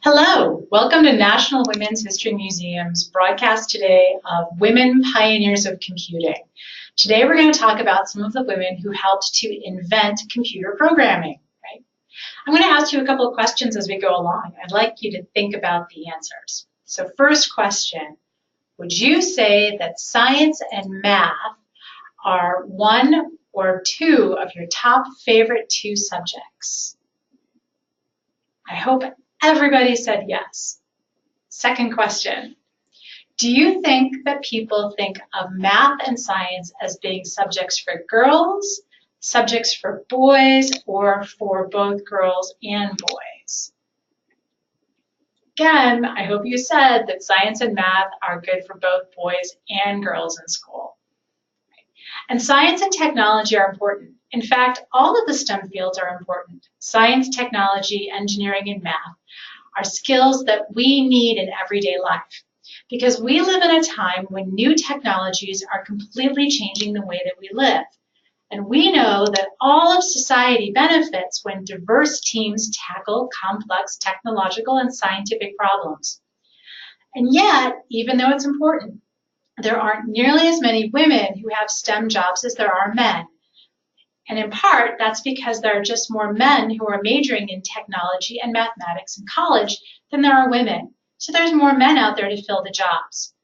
Hello, welcome to National Women's History Museum's broadcast today of Women Pioneers of Computing. Today we're going to talk about some of the women who helped to invent computer programming. Right? I'm going to ask you a couple of questions as we go along. I'd like you to think about the answers. So first question, would you say that science and math are one or two of your top favorite two subjects? I hope everybody said yes. Second question, do you think that people think of math and science as being subjects for girls, subjects for boys, or for both girls and boys? Again, I hope you said that science and math are good for both boys and girls in school. And science and technology are important. In fact, all of the STEM fields are important. Science, technology, engineering, and math are skills that we need in everyday life because we live in a time when new technologies are completely changing the way that we live. And we know that all of society benefits when diverse teams tackle complex technological and scientific problems. And yet, even though it's important, there aren't nearly as many women who have STEM jobs as there are men. And in part, that's because there are just more men who are majoring in technology and mathematics in college than there are women. So there's more men out there to fill the jobs.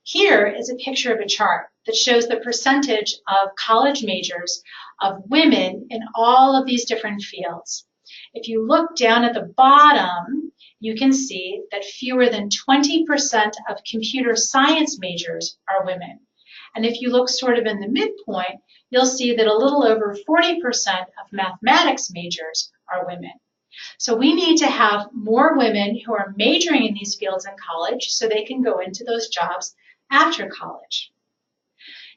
Here is a picture of a chart that shows the percentage of college majors of women in all of these different fields. If you look down at the bottom, you can see that fewer than 20% of computer science majors are women. And if you look sort of in the midpoint, you'll see that a little over 40% of mathematics majors are women. So we need to have more women who are majoring in these fields in college so they can go into those jobs after college.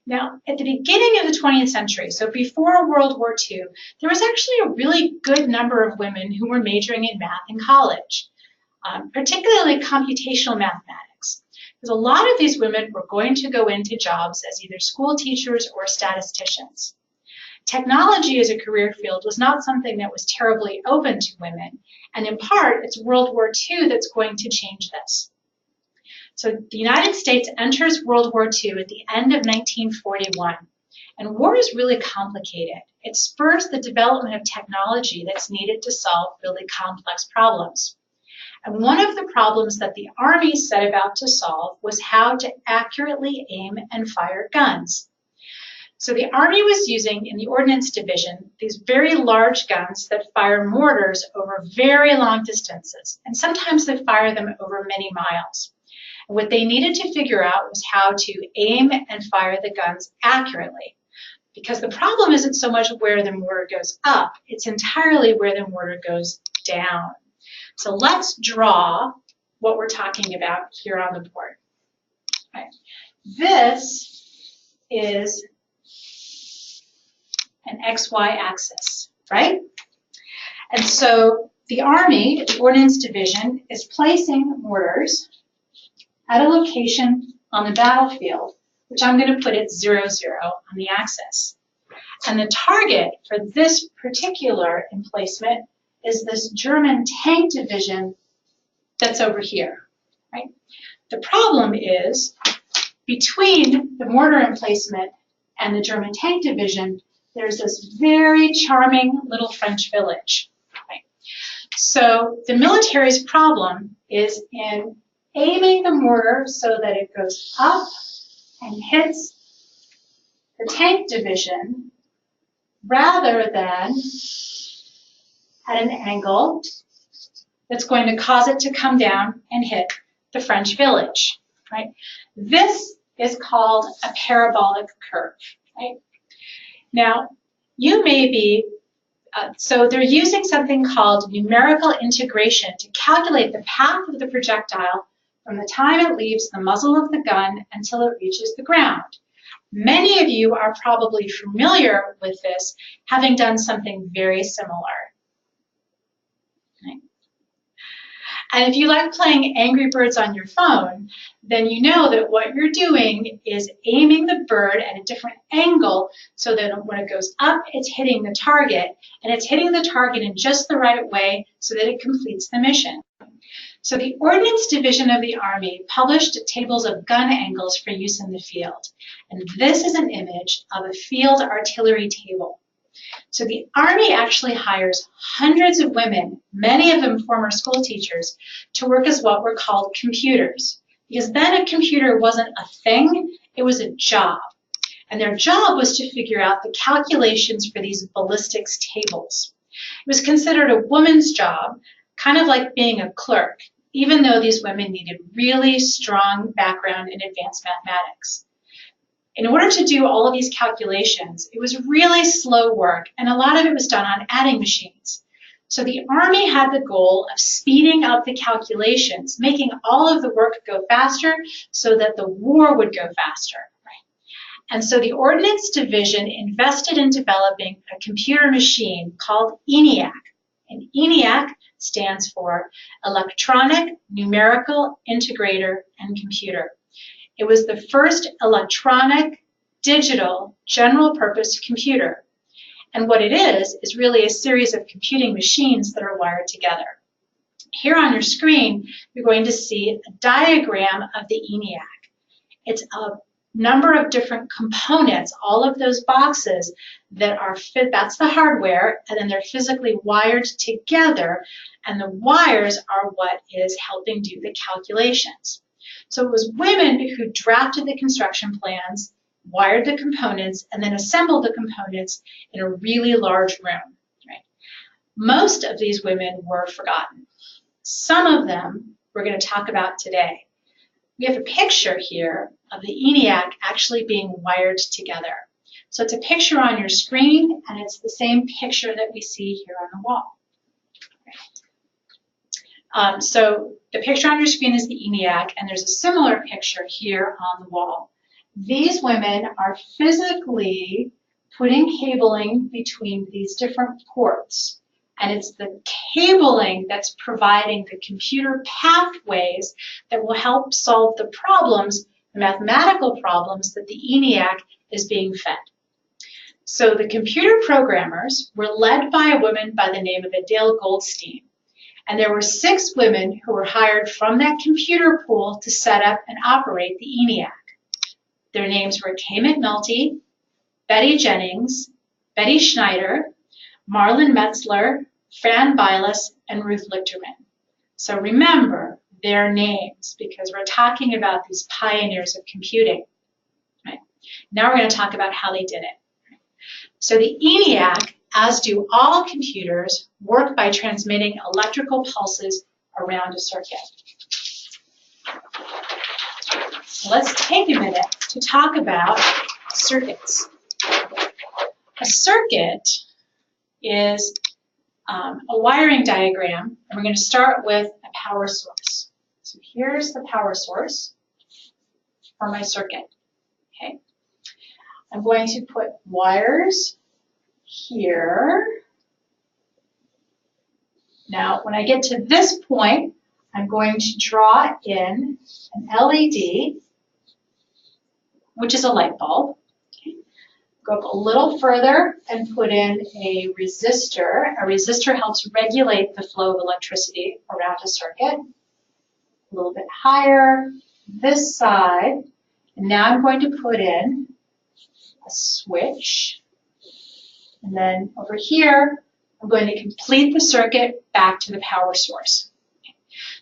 Now, at the beginning of the 20th century, so before World War II, there was actually a really good number of women who were majoring in math in college, particularly computational mathematics. Because a lot of these women were going to go into jobs as either school teachers or statisticians. Technology as a career field was not something that was terribly open to women, and in part, it's World War II that's going to change this. So the United States enters World War II at the end of 1941, and war is really complicated. It spurs the development of technology that's needed to solve really complex problems. And one of the problems that the Army set about to solve was how to accurately aim and fire guns. So the Army was using, in the Ordinance Division, these very large guns that fire mortars over very long distances, and sometimes they fire them over many miles. And what they needed to figure out was how to aim and fire the guns accurately, because the problem isn't so much where the mortar goes up, it's entirely where the mortar goes down. So let's draw what we're talking about here on the board. Right. This is an XY axis, right? And so the Army, the Ordnance Division, is placing mortars at a location on the battlefield, which I'm going to put at 0, 0 on the axis. And the target for this particular emplacement is this German tank division that's over here, right? The problem is between the mortar emplacement and the German tank division, there's this very charming little French village, right? So the military's problem is in aiming the mortar so that it goes up and hits the tank division rather than at an angle that's going to cause it to come down and hit the French village, right? This is called a parabolic curve, right? Now, you may be, so they're using something called numerical integration to calculate the path of the projectile from the time it leaves the muzzle of the gun until it reaches the ground. Many of you are probably familiar with this, having done something very similar. And if you like playing Angry Birds on your phone, then you know that what you're doing is aiming the bird at a different angle so that when it goes up, it's hitting the target, and it's hitting the target in just the right way so that it completes the mission. So the Ordnance Division of the Army published tables of gun angles for use in the field. And this is an image of a field artillery table. So the Army actually hires hundreds of women, many of them former school teachers, to work as what were called computers. Because then a computer wasn't a thing, it was a job. And their job was to figure out the calculations for these ballistics tables. It was considered a woman's job, kind of like being a clerk, even though these women needed really strong background in advanced mathematics. In order to do all of these calculations, it was really slow work, and a lot of it was done on adding machines. So the Army had the goal of speeding up the calculations, making all of the work go faster so that the war would go faster. And so the Ordnance Division invested in developing a computer machine called ENIAC. And ENIAC stands for Electronic, Numerical, Integrator, and Computer. It was the first electronic, digital, general-purpose computer. And what it is really a series of computing machines that are wired together. Here on your screen, you're going to see a diagram of the ENIAC. It's a number of different components, all of those boxes that are that's the hardware, and then they're physically wired together, and the wires are what is helping do the calculations. So it was women who drafted the construction plans, wired the components, and then assembled the components in a really large room. Right? Most of these women were forgotten. Some of them we're going to talk about today. We have a picture here of the ENIAC actually being wired together. So it's a picture on your screen, and it's the same picture that we see here on the wall. So the picture on your screen is the ENIAC, and there's a similar picture here on the wall. These women are physically putting cabling between these different ports. And it's the cabling that's providing the computer pathways that will help solve the problems, the mathematical problems that the ENIAC is being fed. So the computer programmers were led by a woman by the name of Adele Goldstein. And there were 6 women who were hired from that computer pool to set up and operate the ENIAC. Their names were Kay McNulty, Betty Jennings, Betty Schneider, Marlon Metzler, Fran Bilas, and Ruth Lichterman. So remember their names because we're talking about these pioneers of computing. Right? Now we're going to talk about how they did it. So the ENIAC, as do all computers, work by transmitting electrical pulses around a circuit. So let's take a minute to talk about circuits. A circuit is a wiring diagram, and we're going to start with a power source. So here's the power source for my circuit. Okay, I'm going to put wires here. Now, when I get to this point, I'm going to draw in an LED, which is a light bulb. Go up a little further and put in a resistor. A resistor helps regulate the flow of electricity around a circuit. A little bit higher, this side. And now I'm going to put in a switch. And then over here, I'm going to complete the circuit back to the power source.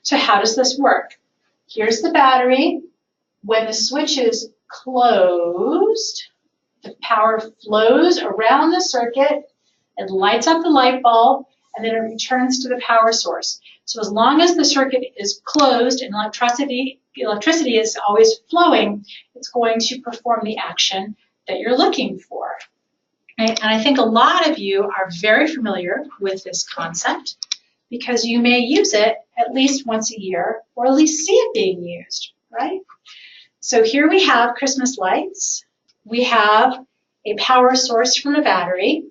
So how does this work? Here's the battery. When the switch is closed, the power flows around the circuit, it lights up the light bulb, and then it returns to the power source. So as long as the circuit is closed and electricity is always flowing, it's going to perform the action that you're looking for. Right? And I think a lot of you are very familiar with this concept because you may use it at least once a year or at least see it being used, right? So here we have Christmas lights. We have a power source from a battery.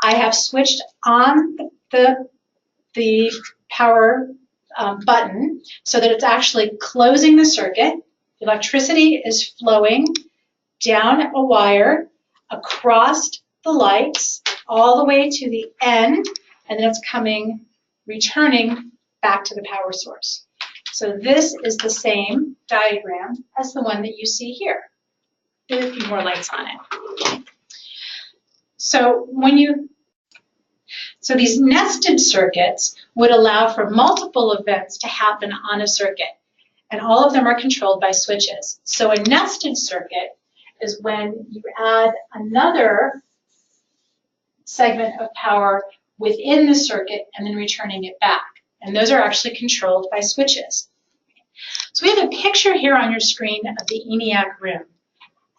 I have switched on the power button so that it's actually closing the circuit. Electricity is flowing down a wire across the lights all the way to the end, and then it's returning back to the power source. So this is the same diagram as the one that you see here. There are a few more lights on it. So these nested circuits would allow for multiple events to happen on a circuit, and all of them are controlled by switches. So a nested circuit is when you add another segment of power within the circuit and then returning it back. And those are actually controlled by switches. So we have a picture here on your screen of the ENIAC room.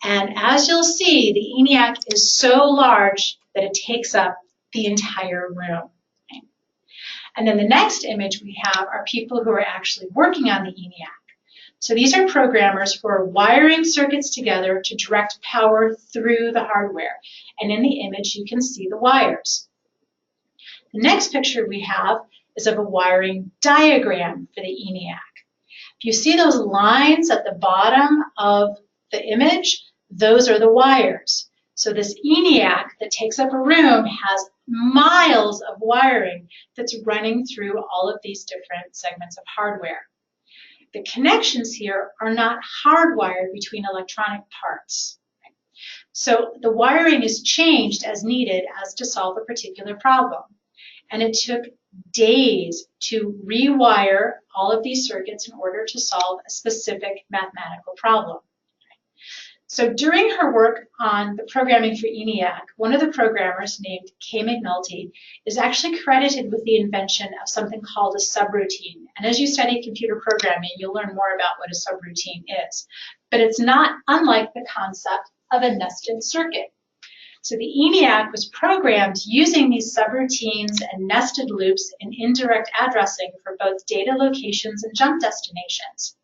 And as you'll see, the ENIAC is so large that it takes up the entire room. And then the next image we have are people who are actually working on the ENIAC. So these are programmers who are wiring circuits together to direct power through the hardware. And in the image, you can see the wires. The next picture we have is of a wiring diagram for the ENIAC. If you see those lines at the bottom of the image, those are the wires. So this ENIAC that takes up a room has miles of wiring that's running through all of these different segments of hardware. The connections here are not hardwired between electronic parts. So the wiring is changed as needed as to solve a particular problem. And it took days to rewire all of these circuits in order to solve a specific mathematical problem. So during her work on the programming for ENIAC, one of the programmers named Kay McNulty is actually credited with the invention of something called a subroutine. And as you study computer programming, you'll learn more about what a subroutine is. But it's not unlike the concept of a nested circuit. So the ENIAC was programmed using these subroutines and nested loops and indirect addressing for both data locations and jump destinations.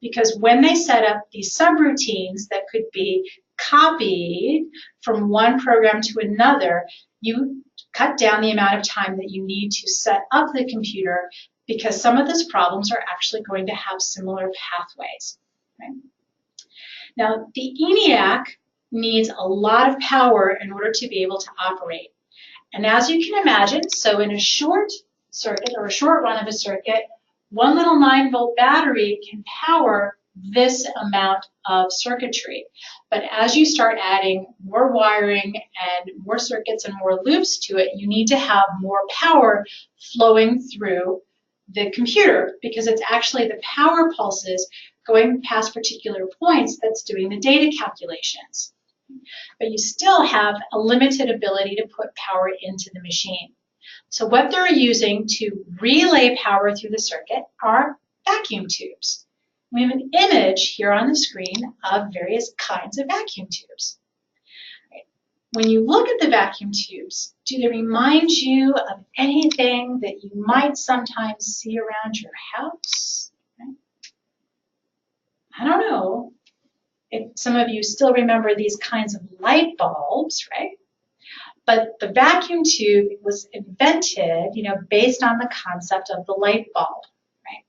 Because when they set up these subroutines that could be copied from one program to another, you cut down the amount of time that you need to set up the computer, because some of those problems are actually going to have similar pathways. Right? Now, the ENIAC needs a lot of power in order to be able to operate. And as you can imagine, so in a short circuit or a short run of a circuit, one little 9-volt battery can power this amount of circuitry. But as you start adding more wiring and more circuits and more loops to it, you need to have more power flowing through the computer, because it's actually the power pulses going past particular points that's doing the data calculations. But you still have a limited ability to put power into the machine. So what they're using to relay power through the circuit are vacuum tubes. We have an image here on the screen of various kinds of vacuum tubes. Right. When you look at the vacuum tubes, do they remind you of anything that you might sometimes see around your house? Right. I don't know if some of you still remember these kinds of light bulbs, right? But the vacuum tube was invented, based on the concept of the light bulb, right?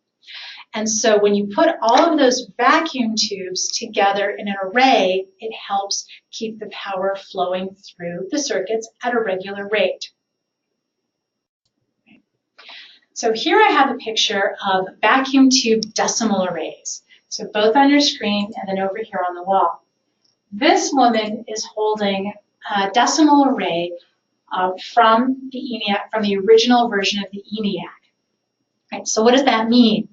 And so when you put all of those vacuum tubes together in an array, it helps keep the power flowing through the circuits at a regular rate. So here I have a picture of vacuum tube decimal arrays. So both on your screen and then over here on the wall. This woman is holding a decimal array from the ENIAC, from the original version of the ENIAC. Right, so what does that mean?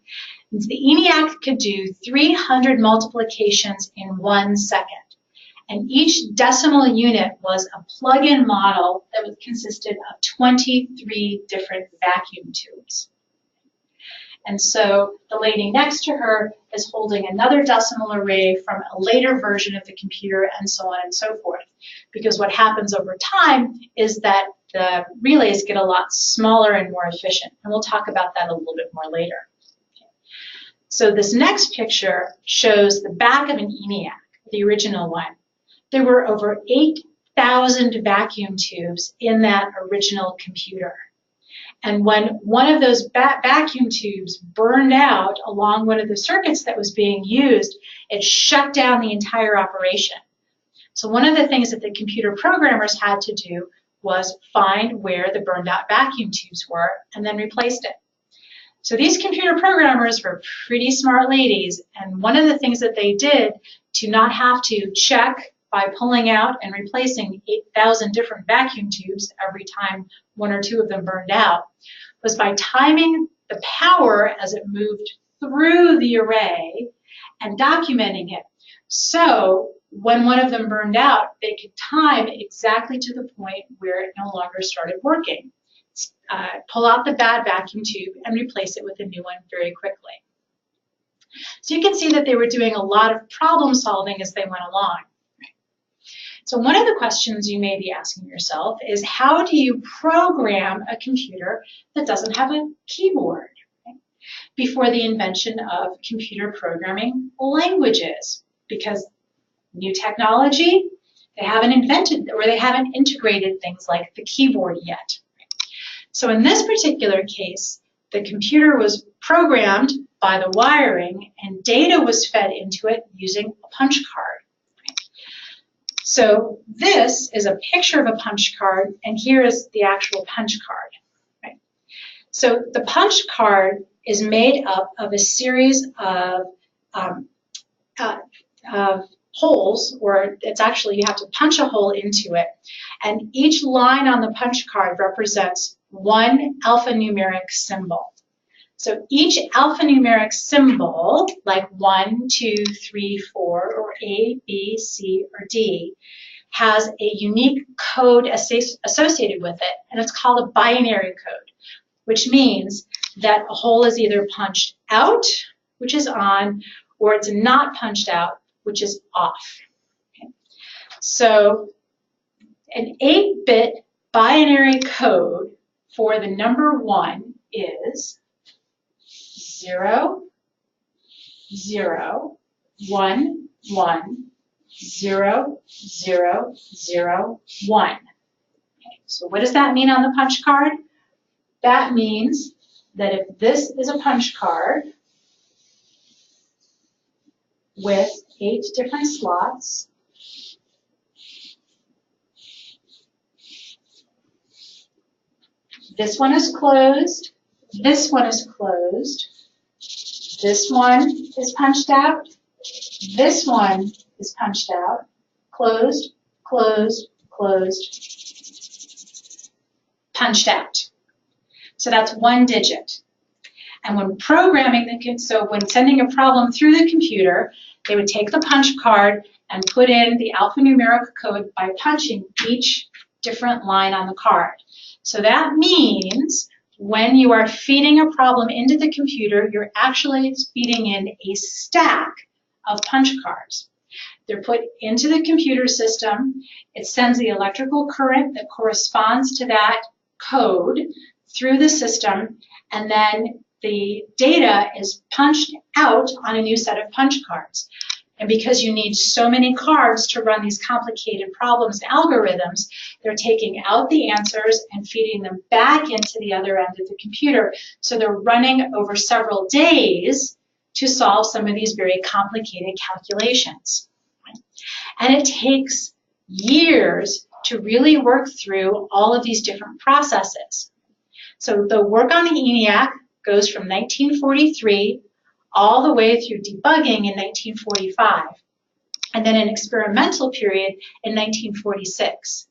It means the ENIAC could do 300 multiplications in 1 second. And each decimal unit was a plug-in model that consisted of 23 different vacuum tubes. And so the lady next to her is holding another decimal array from a later version of the computer, and so on and so forth. Because what happens over time is that the relays get a lot smaller and more efficient. And we'll talk about that a little bit more later. So this next picture shows the back of an ENIAC, the original one. There were over 8,000 vacuum tubes in that original computer. And when one of those vacuum tubes burned out along one of the circuits that was being used, it shut down the entire operation. So one of the things that the computer programmers had to do was find where the burned out vacuum tubes were and then replaced it. So these computer programmers were pretty smart ladies, and one of the things that they did to not have to check by pulling out and replacing 8,000 different vacuum tubes every time one or two of them burned out was by timing the power as it moved through the array and documenting it. So when one of them burned out, they could time exactly to the point where it no longer started working. Pull out the bad vacuum tube and replace it with a new one very quickly. So you can see that they were doing a lot of problem solving as they went along. So one of the questions you may be asking yourself is, how do you program a computer that doesn't have a keyboard? Before the invention of computer programming languages, because new technology, they haven't invented or they haven't integrated things like the keyboard yet. So in this particular case, the computer was programmed by the wiring and data was fed into it using a punch card. So this is a picture of a punch card, and here is the actual punch card. So the punch card is made up of a series of holes, or it's actually, you have to punch a hole into it, and each line on the punch card represents one alphanumeric symbol. So each alphanumeric symbol, like 1, 2, 3, 4, or A, B, C, or D, has a unique code associated with it, and it's called a binary code, which means that a hole is either punched out, which is on, or it's not punched out, which is off. Okay. So an 8-bit binary code for the number 1 is 0, 0, 1, 1, 0, 0, 0, 1. Okay. So what does that mean on the punch card? That means that if this is a punch card with 8 different slots, this one is closed, this one is closed, this one is punched out, this one is punched out, closed, closed, closed, punched out. So that's 1 digit. And when programming, so when sending a problem through the computer, they would take the punch card and put in the alphanumeric code by punching each different line on the card. So that means when you are feeding a problem into the computer, you're actually feeding in a stack of punch cards. They're put into the computer system. It sends the electrical current that corresponds to that code through the system, and then the data is punched out on a new set of punch cards. And because you need so many cards to run these complicated problems and algorithms, they're taking out the answers and feeding them back into the other end of the computer. So they're running over several days to solve some of these very complicated calculations. And it takes years to really work through all of these different processes. So the work on the ENIAC goes from 1943 all the way through debugging in 1945, and then an experimental period in 1946.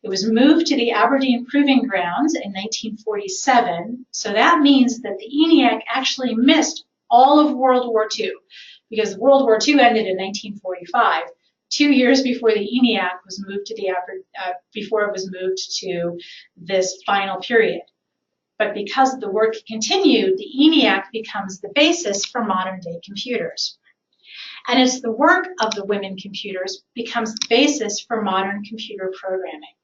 It was moved to the Aberdeen Proving Grounds in 1947, so that means that the ENIAC actually missed all of World War II, because World War II ended in 1945, 2 years before the ENIAC was moved to before it was moved to this final period. But because the work continued, the ENIAC becomes the basis for modern day computers. And it's the work of the women computers becomes the basis for modern computer programming.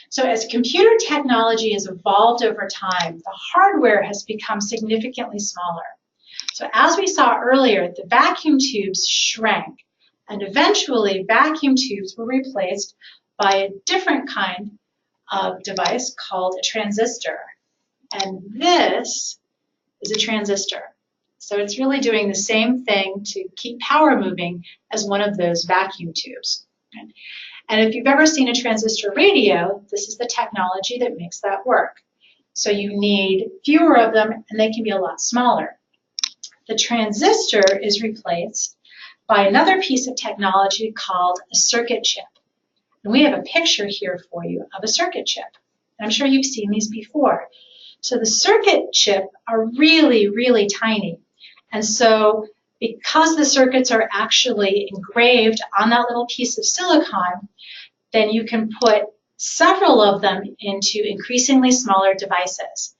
So as computer technology has evolved over time, the hardware has become significantly smaller. So as we saw earlier, the vacuum tubes shrank, and eventually vacuum tubes were replaced by a different kind of device called a transistor. And this is a transistor. So it's really doing the same thing to keep power moving as one of those vacuum tubes. And if you've ever seen a transistor radio, this is the technology that makes that work. So you need fewer of them, and they can be a lot smaller. The transistor is replaced by another piece of technology called a circuit chip. And we have a picture here for you of a circuit chip. And I'm sure you've seen these before. So the circuit chip are really, really tiny. And so because the circuits are actually engraved on that little piece of silicon, then you can put several of them into increasingly smaller devices.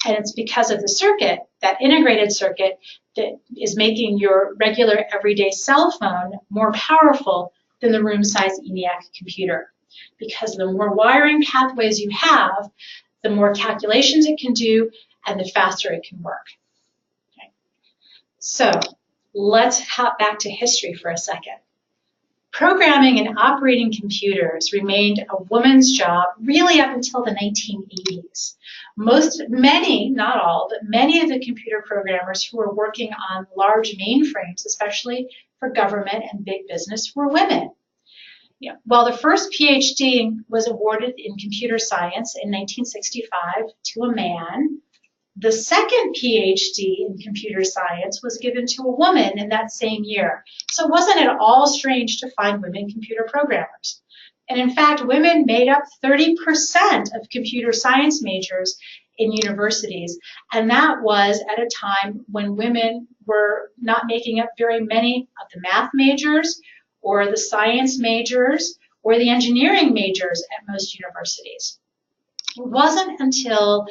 And it's because of the circuit, that integrated circuit, that is making your regular everyday cell phone more powerful than the room-size ENIAC computer. Because the more wiring pathways you have, the more calculations it can do, and the faster it can work. Okay. So let's hop back to history for a second. Programming and operating computers remained a woman's job really up until the 1980s. Many, not all, but many of the computer programmers who were working on large mainframes, especially for government and big business, were women. While the first PhD was awarded in computer science in 1965 to a man, the second PhD in computer science was given to a woman in that same year. So it wasn't at all strange to find women computer programmers. And in fact, women made up 30% of computer science majors in universities. And that was at a time when women were not making up very many of the math majors or the science majors or the engineering majors at most universities. It wasn't until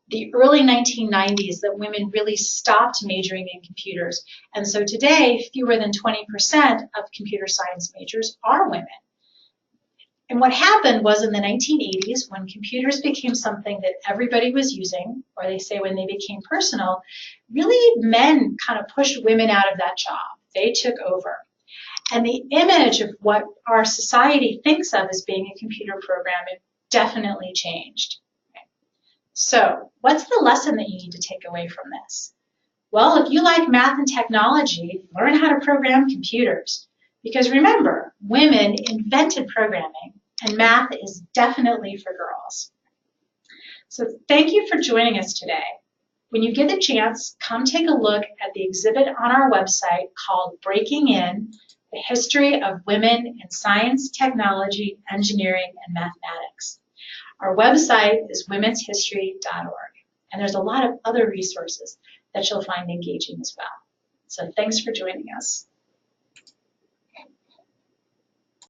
the early 1990s that women really stopped majoring in computers. And so today, fewer than 20% of computer science majors are women. And what happened was in the 1980s, when computers became something that everybody was using, or they say when they became personal, really men kind of pushed women out of that job. They took over. And the image of what our society thinks of as being a computer programmer definitely changed. So what's the lesson that you need to take away from this? Well, if you like math and technology, learn how to program computers. Because remember, women invented programming, and math is definitely for girls. So thank you for joining us today. When you get a chance, come take a look at the exhibit on our website called Breaking In, the History of Women in Science, Technology, Engineering, and Mathematics. Our website is womenshistory.org, and there's a lot of other resources that you'll find engaging as well. So thanks for joining us.